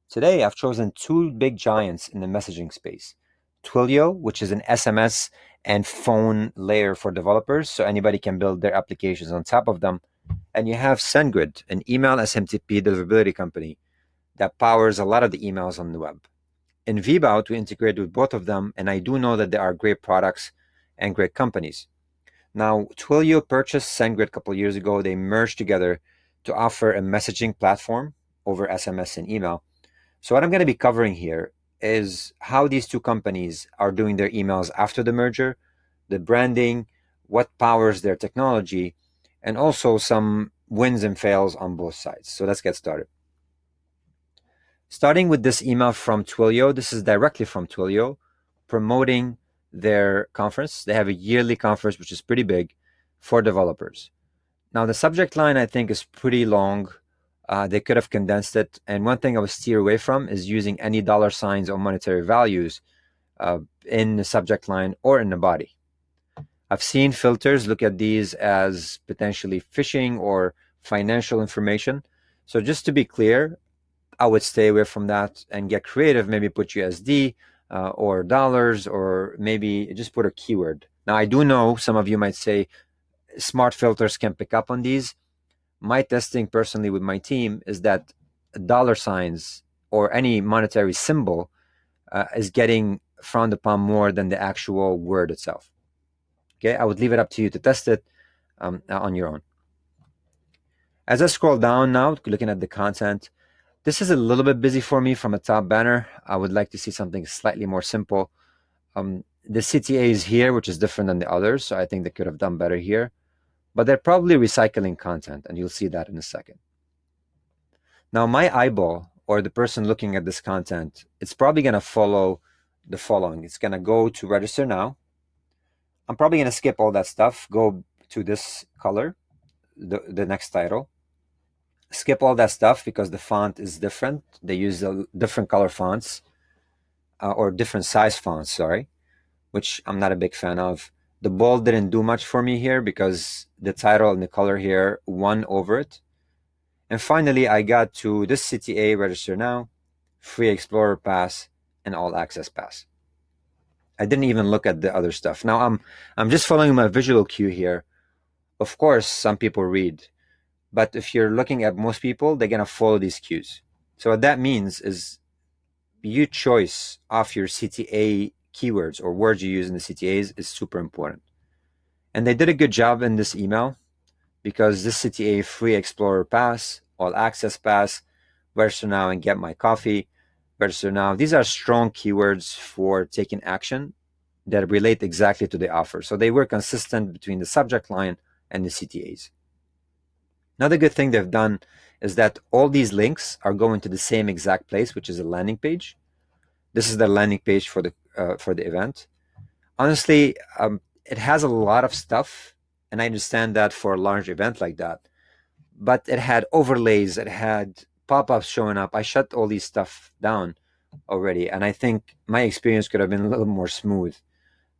Today, I've chosen two big giants in the messaging space. Twilio, which is an SMS and phone layer for developers, so anybody can build their applications on top of them. And you have SendGrid, an email SMTP deliverability company that powers a lot of the emails on the web. In VBOUT, we integrate with both of them, and I do know that they are great products and great companies. Now, Twilio purchased SendGrid a couple of years ago. They merged together to offer a messaging platform over SMS and email. So what I'm going to be covering here is how these two companies are doing their emails after the merger, the branding, what powers their technology, and also some wins and fails on both sides. So let's get started. Starting with this email from Twilio, this is directly from Twilio promoting their conference. They have a yearly conference, which is pretty big for developers. Now, the subject line, I think, is pretty long. They could have condensed it. And one thing I would steer away from is using any dollar signs or monetary values in the subject line or in the body. I've seen filters look at these as potentially phishing or financial information. So just to be clear, I would stay away from that and get creative. Maybe put USD or dollars, or maybe just put a keyword. Now, I do know some of you might say smart filters can pick up on these. My testing personally with my team is that dollar signs or any monetary symbol is getting frowned upon more than the actual word itself. Okay, I would leave it up to you to test it on your own. As I scroll down now, looking at the content, this is a little bit busy for me from a top banner. I would like to see something slightly more simple. The CTA is here, which is different than the others, so I think they could have done better here. But they're probably recycling content, and you'll see that in a second. Now, my eyeball, or the person looking at this content, it's probably going to follow the following. It's going to go to register now. I'm probably going to skip all that stuff, go to this color, the next title. Skip all that stuff because the font is different. They use different color fonts or different size fonts, sorry, which I'm not a big fan of. The bold didn't do much for me here because the title and the color here won over it. And finally, I got to this CTA, register now, free Explorer pass, and all access pass. I didn't even look at the other stuff. Now I'm just following my visual cue here. Of course, some people read, but if you're looking at most people, they're gonna follow these cues. So what that means is your choice of your CTA keywords or words you use in the CTAs is super important. And they did a good job in this email because this CTA, free Explorer pass, all access pass, register now and get my coffee, register now. These are strong keywords for taking action that relate exactly to the offer. So they were consistent between the subject line and the CTAs. Another good thing they've done is that all these links are going to the same exact place, which is a landing page. This is the landing page for the event. Honestly, it has a lot of stuff, and I understand that for a large event like that. But it had overlays, it had pop-ups showing up. I shut all these stuff down already, and I think my experience could have been a little more smooth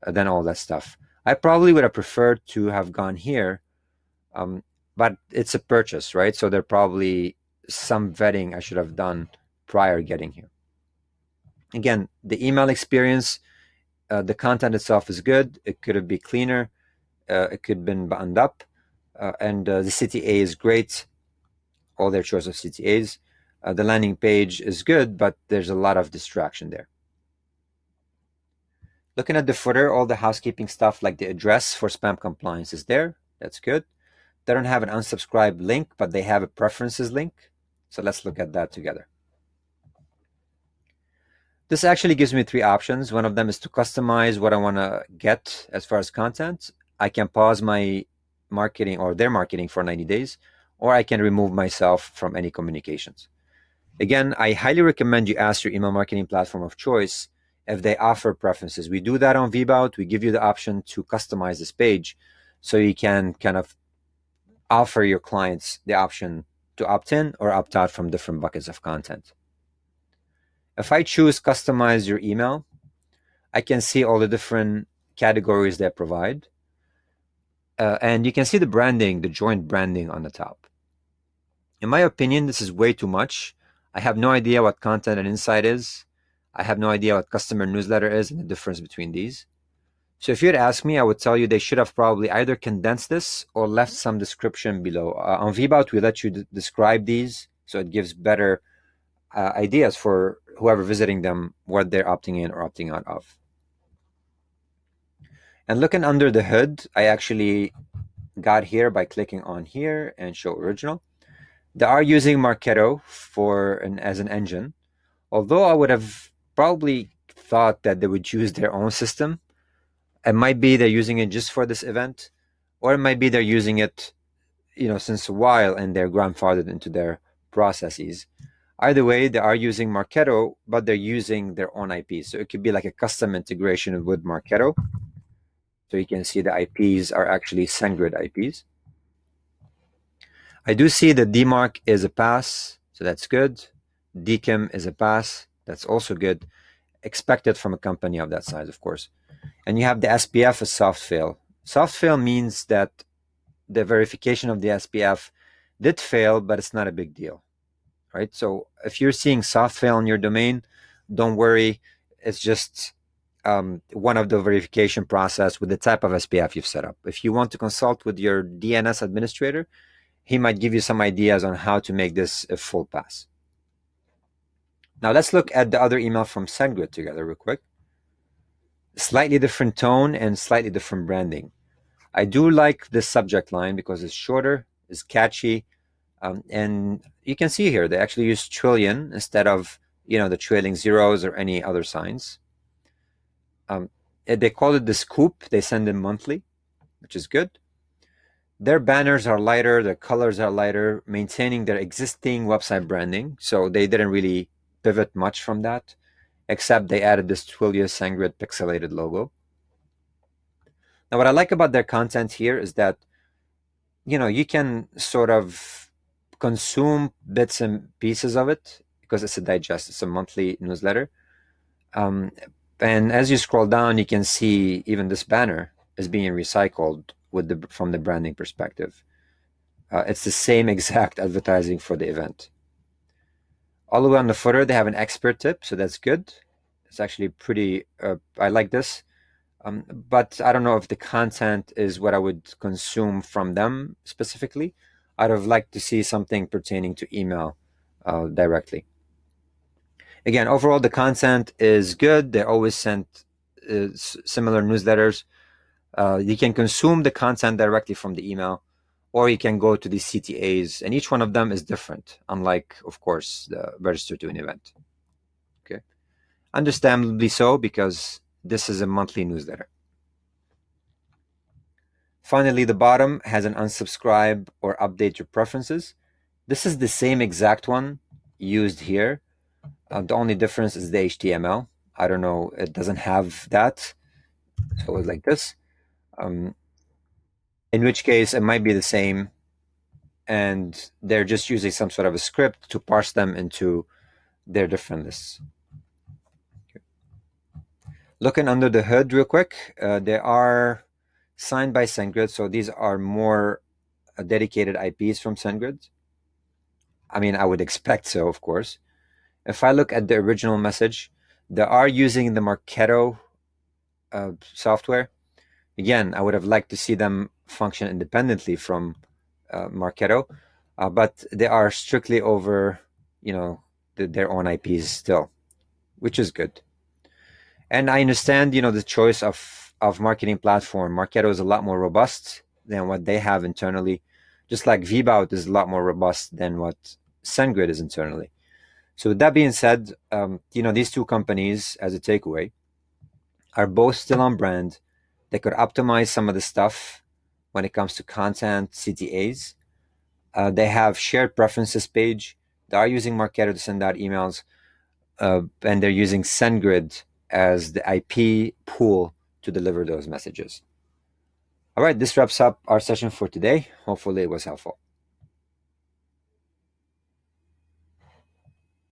than all that stuff. I probably would have preferred to have gone here, but it's a purchase, right? So there probably some vetting I should have done prior getting here. Again, the email experience, the content itself is good. It could have been cleaner. It could have been buttoned up. And the CTA is great. All their choice of CTAs. The landing page is good, but there's a lot of distraction there. Looking at the footer, all the housekeeping stuff like the address for spam compliance is there. That's good. They don't have an unsubscribe link, but they have a preferences link. So let's look at that together. This actually gives me three options. One of them is to customize what I want to get as far as content. I can pause my marketing or their marketing for 90 days, or I can remove myself from any communications. Again, I highly recommend you ask your email marketing platform of choice if they offer preferences. We do that on VBOUT. We give you the option to customize this page so you can kind of offer your clients the option to opt in or opt out from different buckets of content. If I choose customize your email, I can see all the different categories they provide. And you can see the branding, the joint branding on the top. In my opinion, this is way too much. I have no idea what content and insight is. I have no idea what customer newsletter is and the difference between these. So if you'd ask me, I would tell you they should have probably either condensed this or left some description below. On VBOUT, we let you describe these, so it gives better ideas for whoever visiting them, what they're opting in or opting out of. And looking under the hood, I actually got here by clicking on here and show original. They are using Marketo as an engine, although I would have probably thought that they would use their own system. It might be they're using it just for this event, or it might be they're using it, since a while and they're grandfathered into their processes. Either way, they are using Marketo, but they're using their own IPs. So it could be like a custom integration with Marketo. So you can see the IPs are actually SendGrid IPs. I do see the DMARC is a pass, so that's good. DKIM is a pass, that's also good. Expected from a company of that size, of course. And you have the SPF as soft fail. Soft fail means that the verification of the SPF did fail, but it's not a big deal, right? So if you're seeing soft fail in your domain, don't worry. It's just one of the verification process with the type of SPF you've set up. If you want to consult with your DNS administrator, he might give you some ideas on how to make this a full pass. Now let's look at the other email from SendGrid together real quick. Slightly different tone and slightly different branding. I do like this subject line because it's shorter, it's catchy, and you can see here they actually use trillion instead of the trailing zeros or any other signs. They call it the scoop. They send them monthly, which is good. Their banners are lighter, their colors are lighter, maintaining their existing website branding. So they didn't really pivot much from that, except they added this Twilio Sendgrid pixelated logo. Now, what I like about their content here is that, you can sort of consume bits and pieces of it because it's a digest, it's a monthly newsletter. And as you scroll down, you can see even this banner is being recycled from the branding perspective. It's the same exact advertising for the event. All the way on the footer, they have an expert tip, so that's good. It's actually pretty, I like this. But I don't know if the content is what I would consume from them specifically. I'd have liked to see something pertaining to email directly. Again, overall, the content is good. They always send similar newsletters. You can consume the content directly from the email, or you can go to the CTAs, and each one of them is different, unlike, of course, the register to an event. Okay, understandably so, because this is a monthly newsletter. Finally, the bottom has an unsubscribe or update your preferences. This is the same exact one used here. The only difference is the HTML. I don't know, it doesn't have that. So it's like this. In which case it might be the same, and they're just using some sort of a script to parse them into their different lists. Okay. Looking under the hood real quick, they are signed by SendGrid, so these are more dedicated IPs from SendGrid. I mean, I would expect so, of course. If I look at the original message, they are using the Marketo software. Again, I would have liked to see them function independently from Marketo, but they are strictly over, their own IPs still, which is good. And I understand, the choice of marketing platform. Marketo is a lot more robust than what they have internally, just like VBOUT is a lot more robust than what SendGrid is internally. So with that being said, these two companies, as a takeaway, are both still on brand. They could optimize some of the stuff when it comes to content, CTAs. They have shared preferences page. They are using Marketo to send out emails, and they're using SendGrid as the IP pool to deliver those messages. All right, this wraps up our session for today. Hopefully it was helpful.